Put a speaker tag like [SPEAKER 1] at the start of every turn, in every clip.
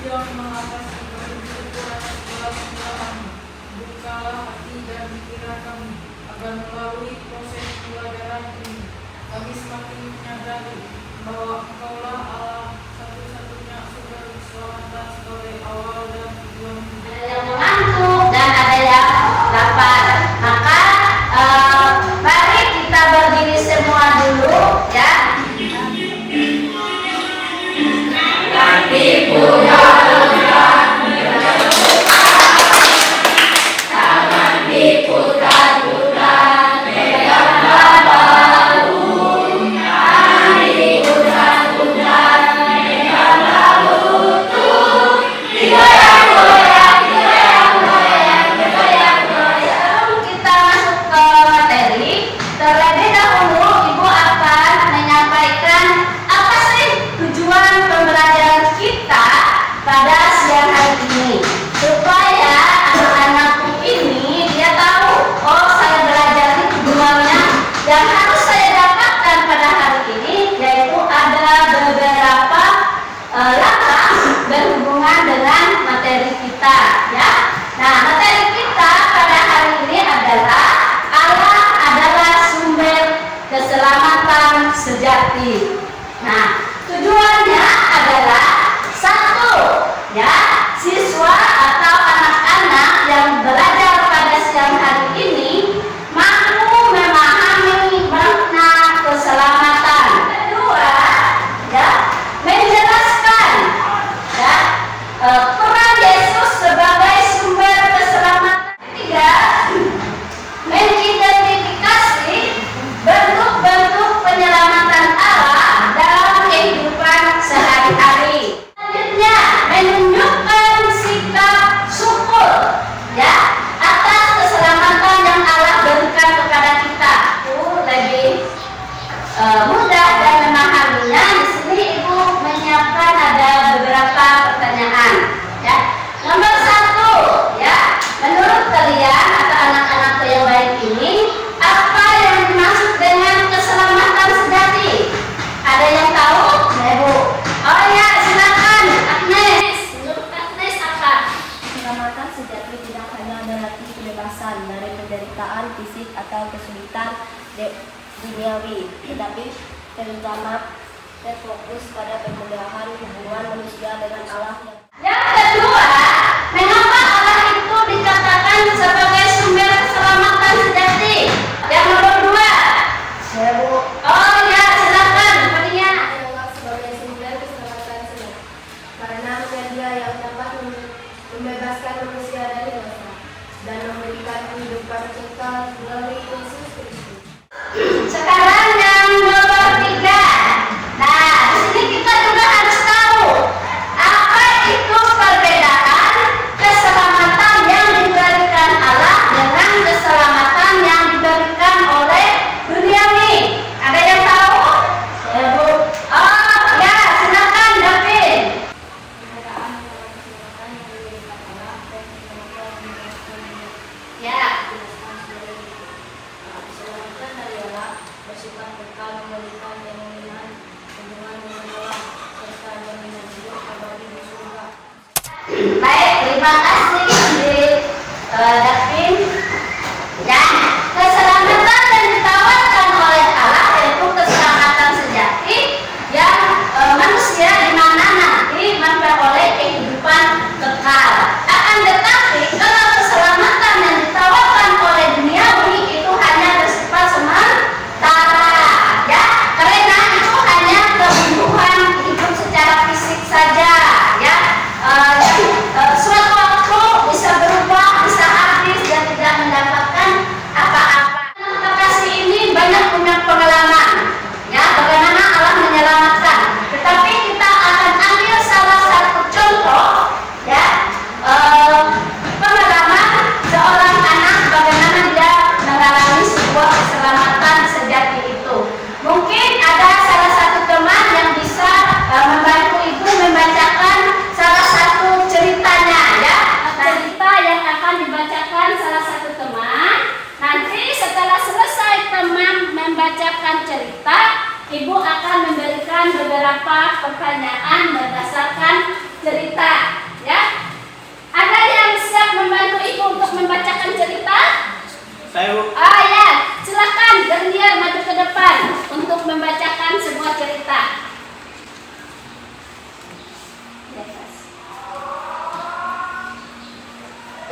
[SPEAKER 1] yang mengatasi kehidupan sekolah-sekolahan. Bukalah hati dan pikiran kami agar melalui proses pelajaran ini kami semakin menyadari bahwa Engkaulah Allah satu-satunya sumber keselamatan sebagai awal dan tujuan hidup.
[SPEAKER 2] Ada yang mengantuk dan ada yang lapar. Maka mari kita berdiri semua dulu ya. Kami punya tangan diputar-putar, pegang bahu, kami putar-putar, pegang lutut, digoyang-goyang, digoyang-goyang, digoyang-goyang. Kita masuk ke materi. Terlebih dahulu Ibu akan menyampaikan apa sih tujuan pembelajaran kita pada siang hari ini, supaya anak-anakku ini dia tahu, oh saya belajar ini tujuannya yang harus saya dapatkan pada hari ini, yaitu ada beberapa langkah berhubungan dengan materi kita ya. Nah, materi kita pada hari ini adalah Allah adalah sumber keselamatan sejati. Nah, tujuannya adalah satu, ya, siswa atau anak-anak yang belajar pada siang hari ini mampu memahami makna keselamatan. Kedua, ya, menjelaskan ya peran Yesus sebagai sumber keselamatan. Ketiga, mengidentifikasi bentuk-bentuk penyelamatan Allah dalam kehidupan sehari-hari. Selanjutnya, menunjukkan sikap syukur ya atas keselamatan yang Allah berikan kepada kita. Itu lebih mudah dan memahaminya. Di sini Ibu menyiapkan ada beberapa pertanyaan ya. Nomor satu ya, menurut kalian atau anak-anakku yang baik ini, apa yang dimaksud dengan keselamatan sejati? Ada yang tahu? Ya, Bu. Oh ya, silakan Agnes. Menurut Agnes apa?
[SPEAKER 3] Keselamatan sejati tidak hanya berarti kebebasan dari penderitaan fisik atau kesulitan duniawi, tetapi terutama terfokus pada pemulihan hubungan manusia dengan Allah.
[SPEAKER 2] Yang kedua, mengapa Allah itu dikatakan sebagai sumber keselamatan sejati? Yang nomor dua, ya, Bu. Oh ya, silakan Maria.
[SPEAKER 3] Allah sebagai sumber keselamatan sejati karena Dia yang dapat membebaskan manusia dari dosa dan memberikan kehidupan kekal melalui Yesus Kristus.
[SPEAKER 2] Sekarang yang nomor tiga. Nah, di sini kita juga harus tahu apa itu perbedaan keselamatan yang diberikan Allah dengan keselamatan yang diberikan oleh duniawi. Ada yang tahu? Ya, Bu. Oh ya, silakan David.
[SPEAKER 3] Perbedaan antara keselamatan yang diberikan Allah dan keselamatan yang diberikan dunia.
[SPEAKER 2] Ya.
[SPEAKER 3] Keselamatan dari Allah bersifat kekal, memberikan jaminan hubungan dengan Allah serta jaminan hidup abadi di surga.
[SPEAKER 2] Baik, terima kasih David. Ya, keselamatan yang ditawarkan oleh Allah yaitu keselamatan sejati yang manusia di mana nanti memperoleh kehidupan kekal. Akan tetapi kalau keselamatan yang ditawarkan oleh duniawi itu hanya bersifat sementara, ya, karena itu hanya kebutuhan hidup secara fisik saja, ya. Suatu waktu bisa berubah, bisa habis dan tidak mendapatkan apa-apa. Kekasih ini banyak punya pengalaman, ya, bagaimana Allah menyelamatkan. Tetapi kita akan ambil salah satu contoh, ya, pengalaman seorang anak bagaimana dia mengalami sebuah keselamatan sejati itu. Mungkin ada salah satu teman yang bisa membantu ibu membacakan salah satu ceritanya, ya. Cerita yang akan dibacakan salah satu teman. Nanti setelah selesai teman membacakan cerita, ibu akan memberikan beberapa pertanyaan berdasarkan cerita.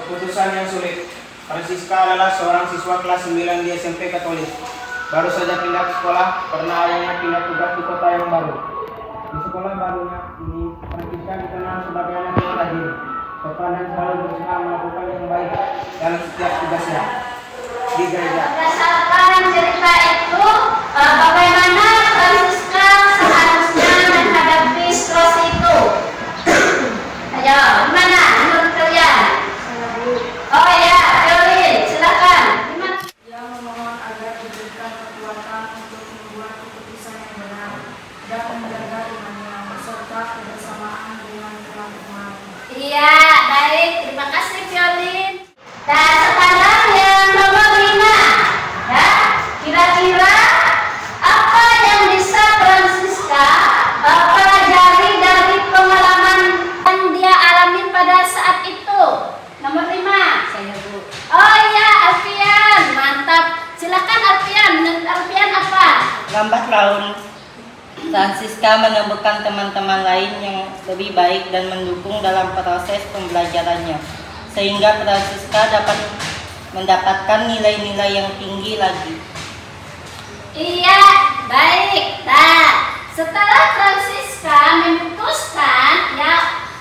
[SPEAKER 4] Keputusan yang sulit. Francisca adalah seorang siswa kelas 9 di SMP Katolik. Baru saja pindah ke sekolah karena ayahnya pindah tugas di kota yang baru. Di sekolah barunya ini, Francisca dikenal sebagai anak yang rajin, sopan dan selalu berusaha melakukan yang baik dalam setiap tugasnya di gereja.
[SPEAKER 2] Berdasarkan cerita itu, bagaimana Francisca seharusnya menghadapi situasi itu? Ayo, gimana menurut kalian? Oh ya, Violin, silakan. Gimana?
[SPEAKER 1] Yang memohon agar diberikan kekuatan untuk membuat keputusan yang benar dan menjaga imannya beserta kebersamaan dengan teman-teman.
[SPEAKER 2] Iya, baik. Terima kasih, Violin. Dan sekarang yang nomor 5. Ya, kira-kira apa yang bisa Francisca pelajari dari pengalaman yang dia alami pada saat itu? Nomor 5.
[SPEAKER 3] Saya Bu.
[SPEAKER 2] Oh iya, Alfian. Mantap. Silakan Alfian. Menurut Alfian apa?
[SPEAKER 5] Lambat laun, Francisca menemukan teman-teman lain yang lebih baik dan mendukung dalam proses pembelajarannya, sehingga Francisca dapat mendapatkan nilai-nilai yang tinggi lagi.
[SPEAKER 2] Iya, baik. Nah, setelah Francisca memutuskan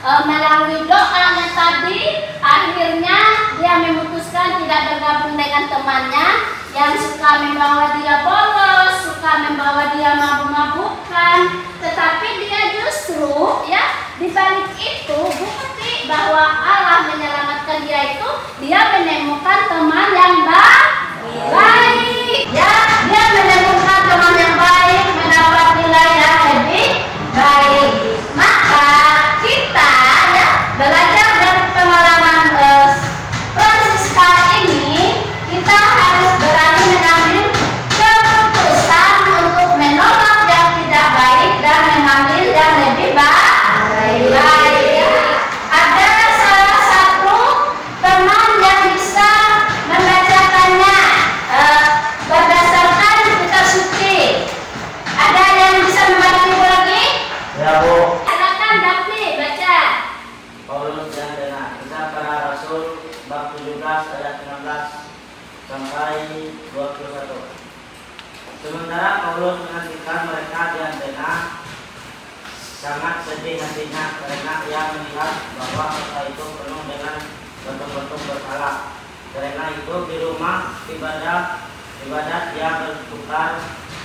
[SPEAKER 2] melalui doanya tadi, akhirnya dia memutuskan tidak bergabung dengan temannya yang suka membawa dia bolos, suka membawa dia mabuk-mabukan, tetapi dia justru di balik itu bukti bahwa Allah menyelamatkan dia itu, dia menemukan teman yang baik. Ya, dia menemukan teman yang baik, mendapat nilai yang lebih baik. Maka kita belajar dari pengalaman Francisca ini, kita harus berani mengambil keputusan untuk menolak yang tidak baik dan mengambil yang lebih baik. Ada salah satu teman yang bisa membacakannya berdasarkan kitab suci. Ada yang bisa membantu lagi?
[SPEAKER 6] Ya Bu.
[SPEAKER 2] Silakan Daphne baca.
[SPEAKER 6] Paulus dan Athena, Kisah Para Rasul bab 17 ayat 16 sampai 21. Sementara Paulus menantikan mereka di Athena, sangat sedih hatinya karena ia melihat bahwa kota itu penuh dengan bentuk-bentuk berhala. Karena itu di rumah ibadat dia bertukar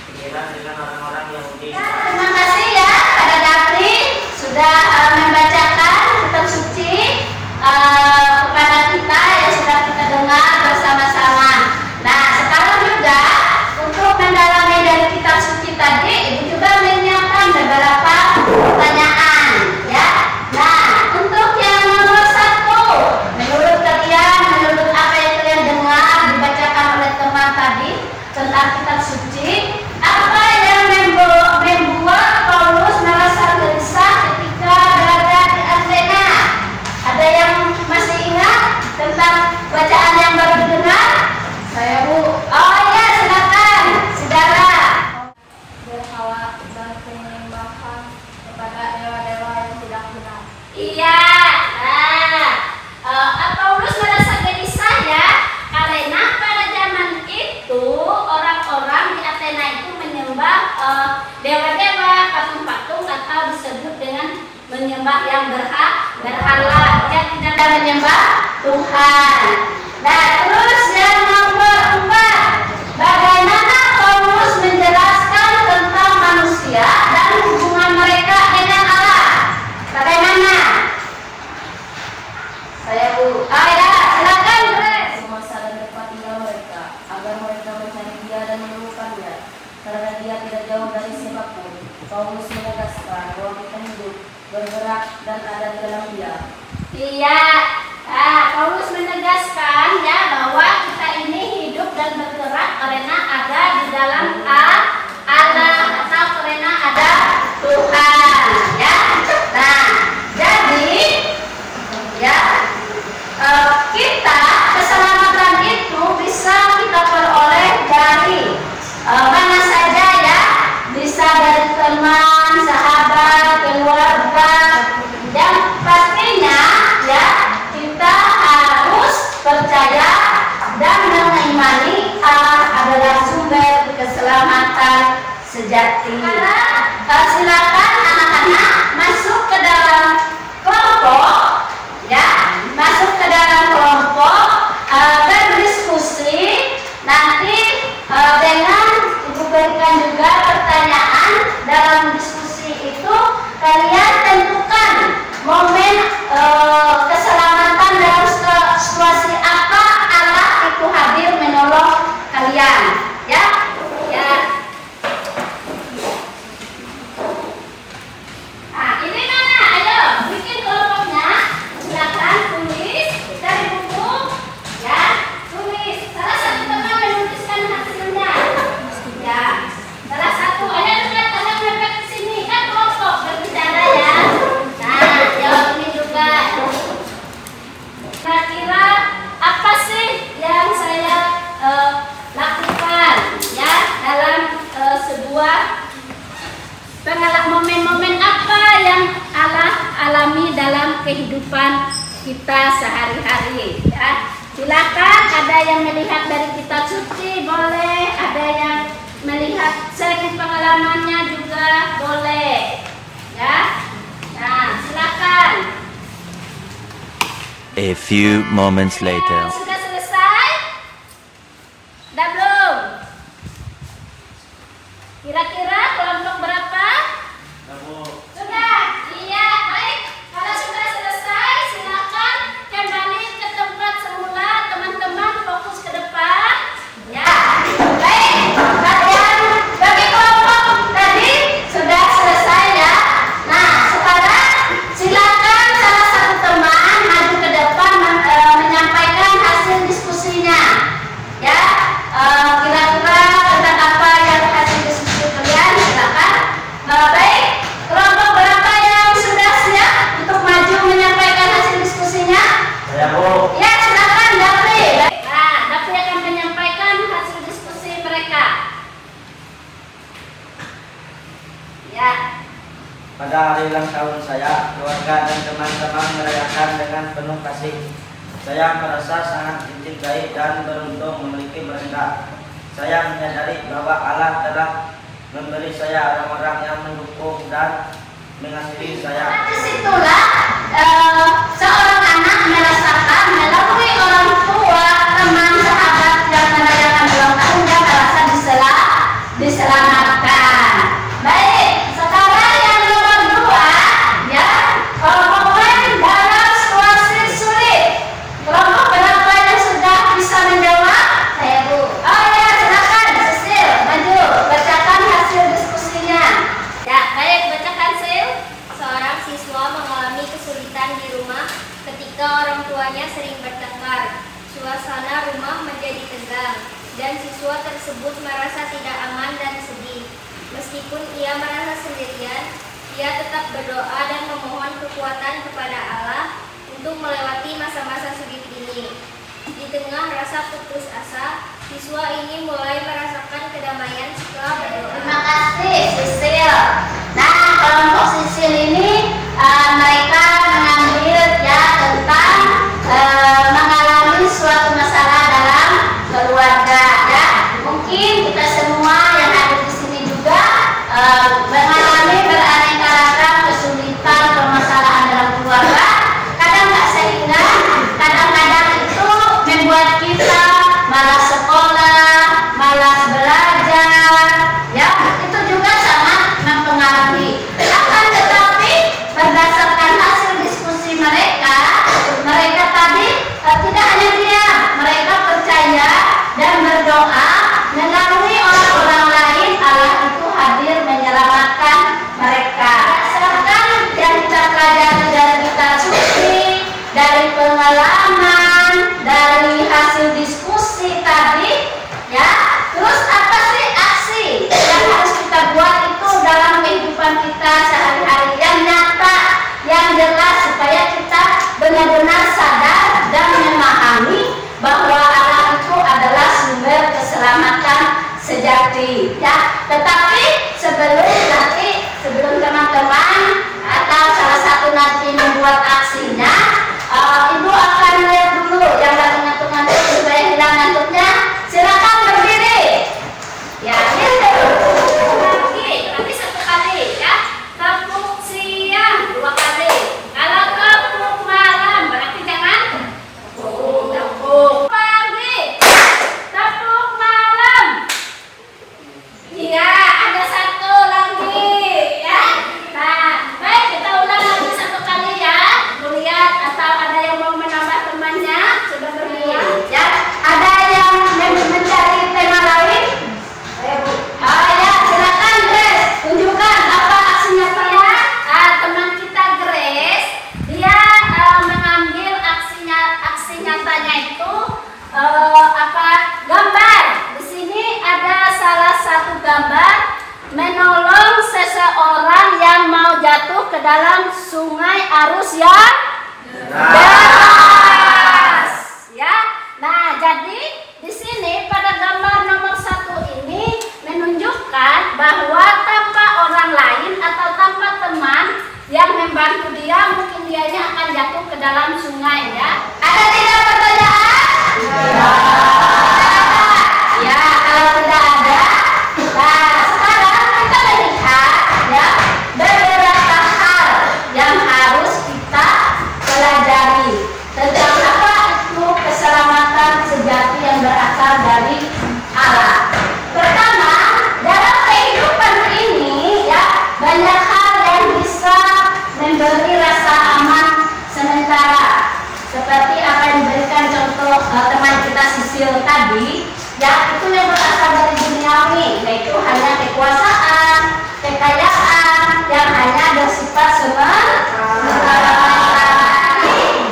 [SPEAKER 6] pikiran dengan orang-orang Yahudi.
[SPEAKER 2] Terima kasih ya pada Daphne sudah membacakan kitab suci kepada kita yang sudah kita dengar bersama-sama. Nah, sekarang juga untuk mendalami dari kitab suci tadi, Ibu juga menyiapkan beberapa pertanyaan ya. Nah, untuk yang nomor 1, menurut kalian, menurut apa yang kalian dengar dibacakan oleh teman tadi tentang kitab suci, apa yang membuat Paulus merasa gelisah ketika berada di Athena? Ada yang masih ingat tentang bacaan yang baru didengar? Saya Bu. Oh iya, silakan, saudara.
[SPEAKER 3] Berhala dan penyembahan kepada dewa-dewa yang tidak benar.
[SPEAKER 2] Iya. Nah, Paulus merasa gelisah ya, karena pada zaman itu orang-orang di Athena itu menyembah dewa-dewa, patung-patung, atau disebut dengan menyembah yang berhala, yang tidak menyembah Tuhan. Nah, terus yang nomor 4, bagaimana Paulus menjelaskan tentang manusia dan hubungan mereka dengan Allah? Bagaimana? Saya Bu. Ya, silakan Grace.
[SPEAKER 3] Semasa dan tempat tinggal mereka, agar mereka mencari dia dan menemukannya. Karena dia tidak jauh dari siapapun, Paulus menegaskan bahwa kita hidup, bergerak, dan ada di dalam dia.
[SPEAKER 2] Iya. Paulus menegaskan ya bahwa kita ini hidup dan bergerak karena ada di dalam Allah atau karena ada Tuhan ya. Nah, jadi ya kita keselamatan itu bisa kita peroleh dari mana saja ya, bisa dari teman, sahabat, keluarga, yang pastinya ya kita harus kehidupan kita sehari-hari ya. Silakan, ada yang melihat dari kitab suci boleh, ada yang melihat sharing pengalamannya juga boleh ya. Nah, silakan.
[SPEAKER 7] A few moments later.
[SPEAKER 2] Sudah selesai? Sudah belum? Kira-kira kelompok berapa? Sudah? Iya, baik. Kalau sudah selesai, silakan kembali ke tempat semula. Teman-teman fokus ke depan. Ya, baik. Bagi kelompok tadi sudah selesai ya. Nah, sekarang silakan salah satu teman maju ke depan menyampaikan hasil diskusinya. Ya, kira-kira tentang apa yang hasil diskusi kalian, silakan. Baik, kelompok berapa yang sudah siap untuk maju menyampaikan hasil diskusinya?
[SPEAKER 6] Saya, Bu.
[SPEAKER 2] Ya, silakan Dapri. Nah, Dapri akan menyampaikan hasil diskusi mereka. Ya.
[SPEAKER 6] Pada hari ulang tahun saya, keluarga dan teman-teman merayakan dengan penuh kasih. Saya merasa sangat dicintai dan beruntung memiliki mereka. Saya menyadari bahwa Allah telah memberi saya orang-orang yang mendukung dan mengasihi saya.
[SPEAKER 2] Disitulah seorang anak merasakan melalui orang tua, teman, sahabat yang merayakan ulang tahunnya merasa diselamatkan. Baik, sekarang yang nomor 2 ya, momen dalam situasi sulit. Kelompok berapa yang sudah bisa menjawab? Saya, Bu. Oh ya, silakan Sisil, maju bacakan hasil diskusinya. Ya, baik, bacakan Sil.
[SPEAKER 3] Seorang siswa mengalami kesulitan di rumah ketika orang tuanya sering bertengkar. Suasana rumah menjadi tegang dan siswa tersebut merasa tidak aman dan sedih. Meskipun ia merasa sendirian, ia tetap berdoa dan memohon kekuatan kepada Allah untuk melewati masa-masa sulit ini. Di tengah rasa putus asa, siswa ini mulai merasakan kedamaian setelah berdoa.
[SPEAKER 2] Terima kasih Sisil. Nah, kelompok Sisil ini mereka mengambil ya tentang mengalami suatu masalah dalam keluarga ya. Mungkin kita semua yang ada di sini juga mengalami beraneka ragam kesulitan permasalahan dalam keluarga. Kadang nggak sehingga, kadang-kadang itu membuat kita malas sekolah, malas belajar, ya itu juga sangat mempengaruhi. Akan tetapi berdasarkan hasil diskusi mereka tadi tidak hanya diam, mereka percaya dan berdoa melalui orang-orang lain Allah itu hadir menyelamatkan mereka. Berdasarkan yang kita pelajari dari kitab suci, dari pengalaman, dari hasil diskusi tadi, ya. Terus apa sih aksi yang harus kita buat itu dalam kehidupan kita sehari-hari yang nyata, yang jelas supaya kita benar-benar sadar dan memahami bahwa Allah itu adalah sumber keselamatan sejati, ya. Tetapi sebelum teman-teman atau salah satu nanti membuat aksinya, Ibu akan lihat dulu yang lagi ngantuk-ngantuk supaya hilang ngantuknya. Silakan berdiri. Ya, gitu. Lagi satu kali ya. Tepuk siang 2 kali. Kalau tepuk malam berarti jangan tepuk pagi. Tepuk malam. Iya, ada satu lagi ya. Nah, baik kita ulang lagi 1 kali ya. Lihat atau ada yang mau menambah temannya sudah berdiri ya. Ada yang mencari tema lain? Oh ya, silakan Grace, tunjukkan apa aksinya saya. Teman kita Grace, dia mengambil aksi nyatanya itu gambar. Di sini ada salah satu gambar menolong seseorang yang mau jatuh ke dalam sungai arus yang deras. Ya. Nah, jadi di sini pada gambar nomor 1 ini menunjukkan bahwa tanpa orang lain atau tanpa teman yang membantu dia, mungkin dianya akan jatuh sungai ya. Ada tidak pertanyaan? Ya, kalau tidak ada, nah sekarang kita melihat ya beberapa hal yang harus kita pelajari tentang apa itu keselamatan sejati yang berasal dari Allah. Pertama, dalam kehidupan ini ya banyak hal yang bisa memberi rasa aman sementara, seperti apa yang diberikan contoh teman kita Sisil tadi, ya itu yang berasal dari duniawi, yaitu hanya kekuasaan, kekayaan yang hanya bersifat sementara.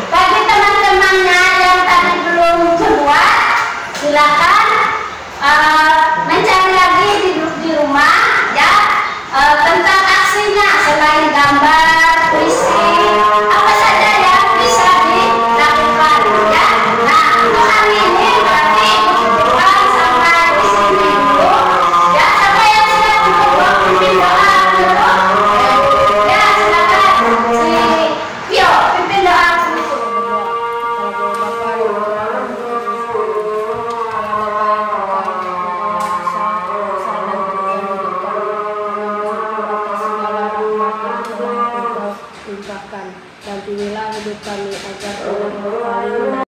[SPEAKER 2] Bagi teman-temannya yang tadi belum keluar, silakan mencari lagi di rumah ya tentang aksinya, selain gambar, puisi, apa saja yang bisa dilakukan ya. Nah, untuk hari ini berarti bukan sampai di sini dulu ya. Siapa yang sudah cukup pimpin doa dulu ya, silakan si Pio pimpin doa dulu.
[SPEAKER 3] Dan pilihlah hidup kami agar kami